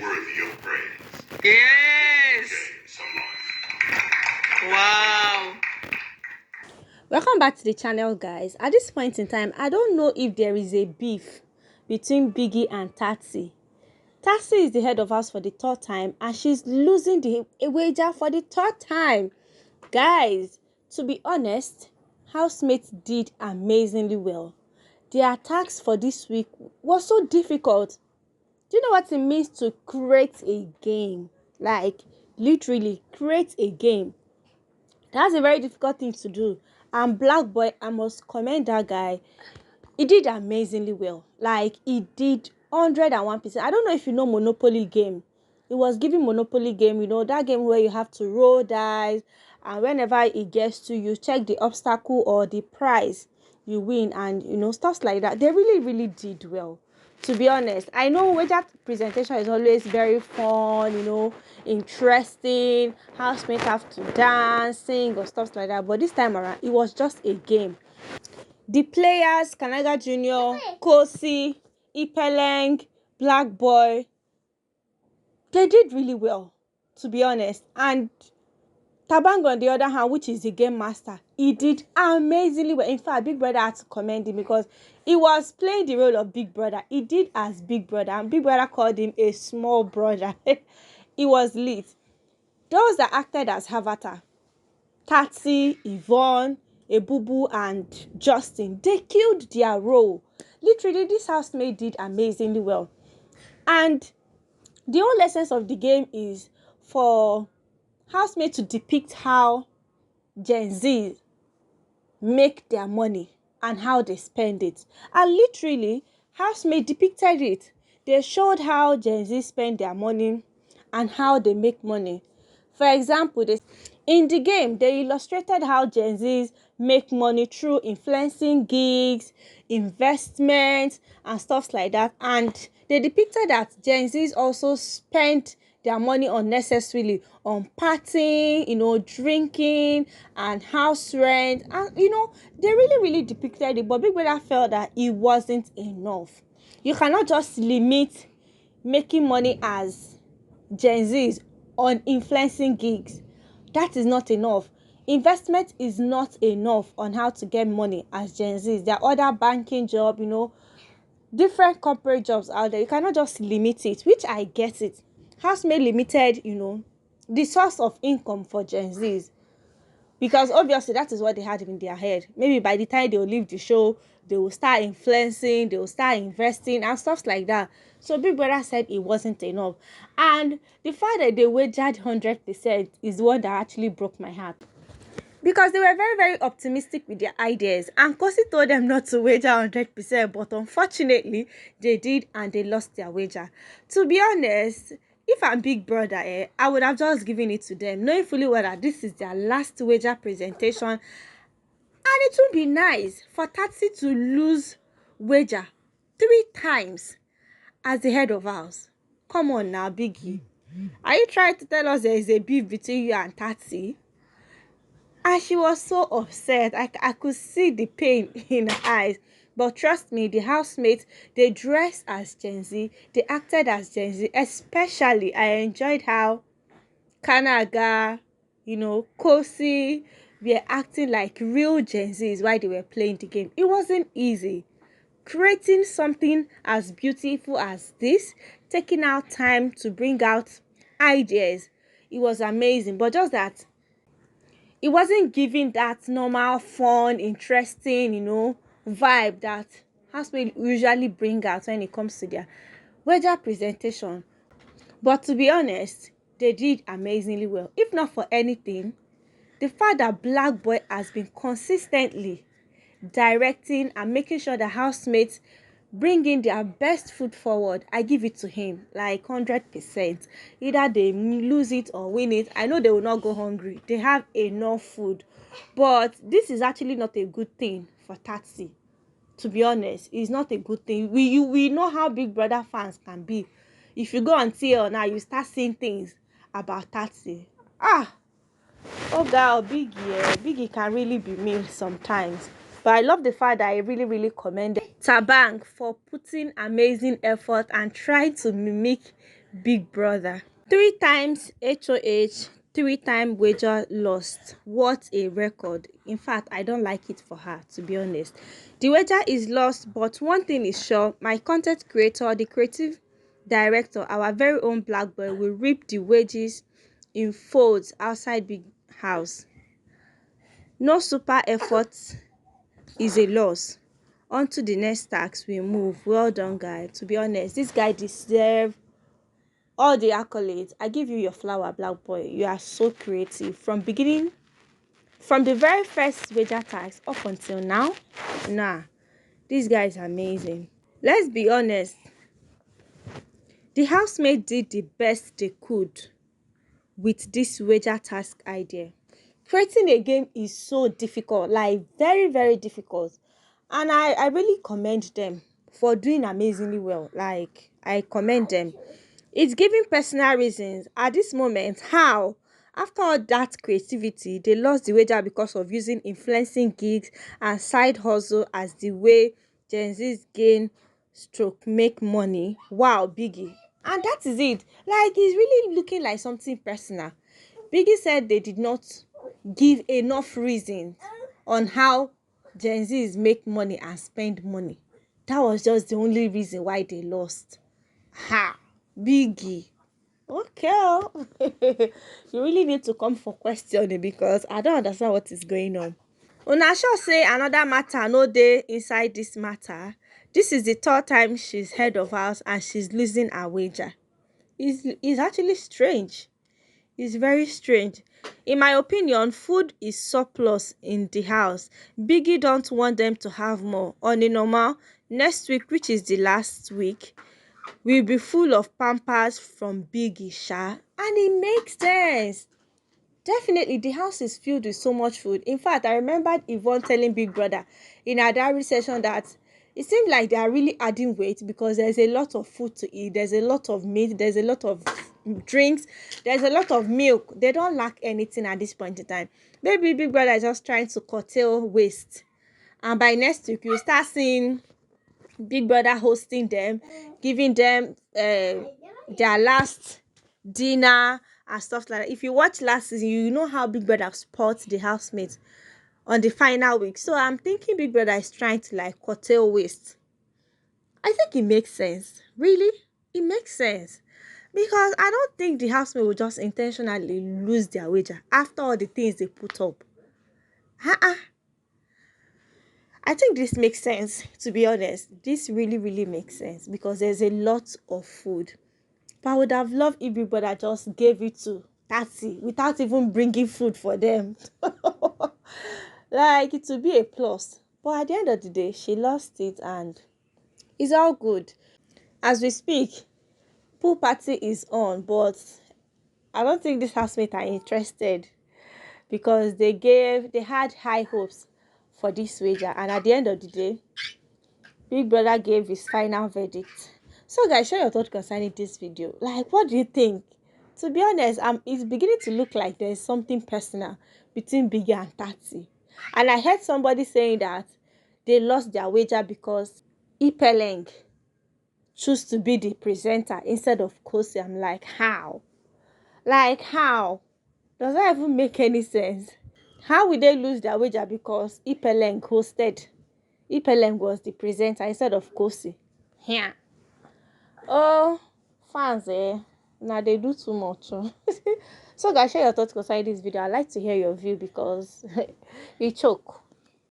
worthy of praise. Yes. Wow. Welcome back to the channel, guys. At this point in time, I don't know if there is a beef between Biggie and Tsatsii. Tsatsii is the head of house for the third time, and she's losing the wager for the third time. Guys, to be honest, housemates did amazingly well. The attacks for this week was so difficult. Do you know what it means to create a game? Like, literally create a game. That's a very difficult thing to do. And Black Boy, I must commend that guy. He did amazingly well. Like, he did 101%. I don't know if you know Monopoly game. He was giving Monopoly game, you know, that game where you have to roll dice, and whenever it gets to you, check the obstacle or the prize, you win, and you know, stuff like that. They really did well. To be honest, I know wager presentation is always very fun, you know, interesting. Housemates have to dance, sing, or stuff like that. But this time around, it was just a game. The players, Kanaga Jr., Khosi, Ipeleng, Black Boy, they did really well, to be honest. And Thabang, on the other hand, which is the game master, he did amazingly well. In fact, Big Brother had to commend him because he was playing the role of Big Brother. He did as Big Brother, and Big Brother called him a small brother. He was lit. Those that acted as Avatar, Tsatsii, Yvonne, Ebubu, and Justin, they killed their role. Literally, this housemate did amazingly well. And the whole essence of the game is for housemates to depict how Gen Z make their money and how they spend it. And literally, housemates depicted it. They showed how Gen Z spend their money and how they make money. For example, in the game, they illustrated how Gen Zs make money through influencing gigs, investments, and stuff like that. And they depicted that Gen Zs also spent their money unnecessarily on partying, you know, drinking, and house rent. And, you know, they really depicted it. But Big Brother felt that it wasn't enough. You cannot just limit making money as Gen Zs on influencing gigs. That is not enough. Investment is not enough on how to get money as Gen Zs. There are other banking jobs, you know, different corporate jobs out there. You cannot just limit it, which I get it. Housemate limited, you know, the source of income for Gen Zs, because obviously that is what they had in their head. Maybe by the time they will leave the show, they will start influencing, they will start investing and stuff like that. So Big Brother said it wasn't enough. And the fact that they wagered 100% is the one that actually broke my heart. Because they were very optimistic with their ideas. And Khosi told them not to wager 100%. But unfortunately, they did, and they lost their wager. To be honest, if I'm Big Brother, I would have just given it to them, knowing fully well that this is their last wager presentation. And it would be nice for Tsatsii to lose wager 3 times as the head of house. Come on now, Biggie. Are you trying to tell us there is a beef between you and Tsatsii? And she was so upset. I could see the pain in her eyes. But trust me, the housemates, they dressed as Gen Z. They acted as Gen Z. Especially, I enjoyed how Kanaga, you know, Khosi were acting like real Gen Zs while they were playing the game. It wasn't easy. Creating something as beautiful as this, taking out time to bring out ideas, it was amazing. But just that, it wasn't giving that normal, fun, interesting, you know, vibe that housemates usually bring out when it comes to their wager presentation. But to be honest, they did amazingly well. If not for anything, the fact that Black Boy has been consistently directing and making sure the housemates bring in their best foot forward, I give it to him, like 100%. Either they lose it or win it, I know they will not go hungry. They have enough food. But this is actually not a good thing for Tsatsii. To be honest, it's not a good thing. We know how Big Brother fans can be. If you go on TL now, you start seeing things about Tsatsii. Oh God, Biggie can really be mean sometimes. But I love the fact that I really commended Thabang for putting amazing effort and trying to mimic Big Brother. 3 times HOH, 3 time wager lost. What a record. In fact, I don't like it for her, to be honest. The wager is lost, but one thing is sure, my content creator, the creative director, our very own Black Boy, will reap the wages in folds outside Big House. No super effort is a loss. On to the next task we move. Well done, guy. To be honest, this guy deserves all the accolades. I give you your flower, Black Boy. You are so creative from the very first wager task up until now. Nah, this guy is amazing. Let's be honest, the housemates did the best they could with this wager task idea. Creating a game is so difficult, like very, very difficult. And I really commend them for doing amazingly well. Like, I commend them. It's giving personal reasons. At this moment, how? After all that creativity, they lost the wager because of using influencing gigs and side hustle as the way Gen Z's gain stroke make money. Wow, Biggie. And that is it. Like, it's really looking like something personal. Biggie said they did not give enough reasons on how Gen Z's make money and spend money. That was just the only reason why they lost. Ha! Biggie. Okay. You really need to come for questioning because I don't understand what is going on. Una sure say another matter no dey inside this matter. This is the 3rd time she's head of house and she's losing her wager. It's actually strange. It's very strange. In my opinion, food is surplus in the house. Biggie don't want them to have more. On a normal, next week, which is the last week, will be full of pampers from Biggie, Sha. And it makes sense. Definitely, the house is filled with so much food. In fact, I remembered Yvonne telling Big Brother in our diary session that it seems like they are really adding weight because there's a lot of food to eat. There's a lot of meat. There's a lot of drinks. There's a lot of milk. They don't lack anything at this point in time. Maybe Big Brother is just trying to curtail waste. And by next week, you'll start seeing Big Brother hosting them, giving them their last dinner and stuff like that. If you watch last season, you know how Big Brother spots the housemates on the final week. So I'm thinking Big Brother is trying to like curtail waste. I think it makes sense. Really? It makes sense. Because I don't think the housemates will just intentionally lose their wager after all the things they put up. I think this makes sense, to be honest. This really, really makes sense because there's a lot of food. But I would have loved if Big Brother just gave it to Tsatsii without even bringing food for them. Like, it would be a plus. But at the end of the day, she lost it and it's all good. As we speak, pool party is on, but I don't think these housemates are interested because they had high hopes for this wager, and at the end of the day, Big Brother gave his final verdict. So guys, share your thoughts concerning this video. Like, what do you think? To be honest, it's beginning to look like there's something personal between Biggie and Tsatsii. And I heard somebody saying that they lost their wager because Ipeleng chose to be the presenter instead of Khosi. I'm like, how? Like, how? Does that even make any sense? How will they lose their wager because Ipeleng hosted? Ipeleng was the presenter instead of Khosi. Yeah. Oh, fans, now they do too much. So guys, share your thoughts concerning this video. I'd like to hear your view because you choke.